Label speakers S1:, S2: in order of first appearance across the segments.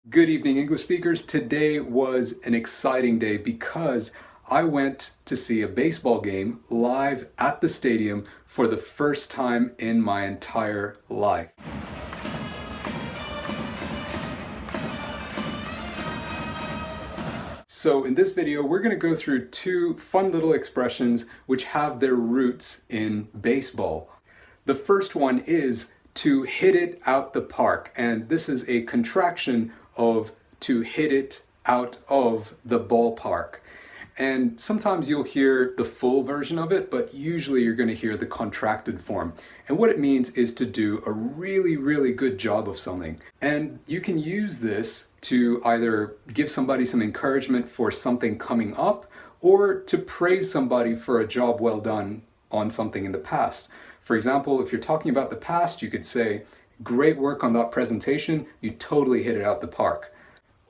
S1: Good evening, English speakers. Today was an exciting day because I went to see a baseball game live at the stadium for the first time in my entire life. So in this video, we're going to go through two fun little expressions which have their roots in baseball. The first one is to hit it out the park, and this is a contraction of to hit it out of the ballpark. And sometimes you'll hear the full version of it, but usually you're going to hear the contracted form. And what it means is to do a really good job of something. And you can use this to either give somebody some encouragement for something coming up, or to praise somebody for a job well done on something in the past. For example, if you're talking about the past, you could say, "Great work on that presentation, you totally hit it out the park."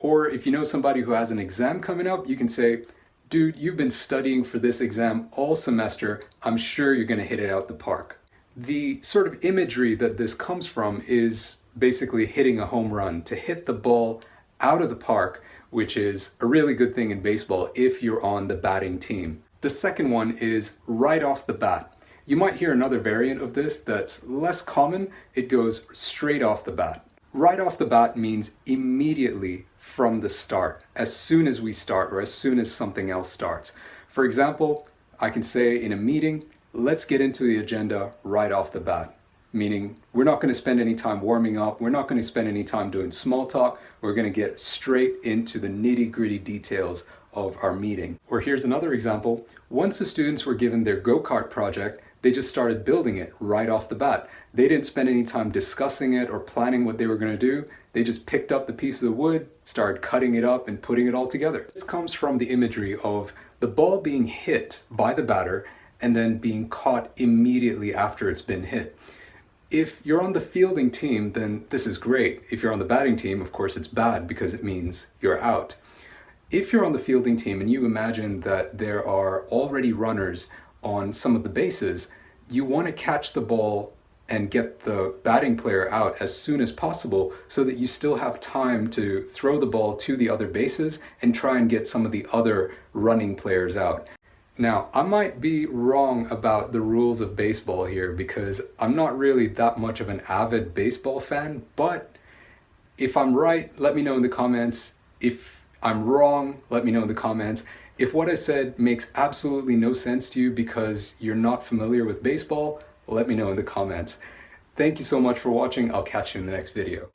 S1: Or if you know somebody who has an exam coming up, you can say, "Dude, you've been studying for this exam all semester, I'm sure you're going to hit it out the park." The sort of imagery that this comes from is basically hitting a home run, to hit the ball out of the park, which is a really good thing in baseball if you're on the batting team. The second one is right off the bat. You might hear another variant of this that's less common. It goes straight off the bat. Right off the bat means immediately from the start, as soon as we start or as soon as something else starts. For example, I can say in a meeting, let's get into the agenda right off the bat. Meaning we're not going to spend any time warming up, we're not going to spend any time doing small talk, we're going to get straight into the nitty-gritty details of our meeting. Or here's another example. Once the students were given their go-kart project, they just started building it right off the bat. They didn't spend any time discussing it or planning what they were going to do. They just picked up the pieces of wood, started cutting it up and putting it all together. This comes from the imagery of the ball being hit by the batter and then being caught immediately after it's been hit. If you're on the fielding team, then this is great. If you're on the batting team, of course, it's bad because it means you're out. If you're on the fielding team and you imagine that there are already runners on some of the bases, you want to catch the ball and get the batting player out as soon as possible so that you still have time to throw the ball to the other bases and try and get some of the other running players out. Now, I might be wrong about the rules of baseball here because I'm not really that much of an avid baseball fan, but if I'm right, let me know in the comments. If I'm wrong, let me know in the comments. If what I said makes absolutely no sense to you because you're not familiar with baseball, let me know in the comments. Thank you so much for watching. I'll catch you in the next video.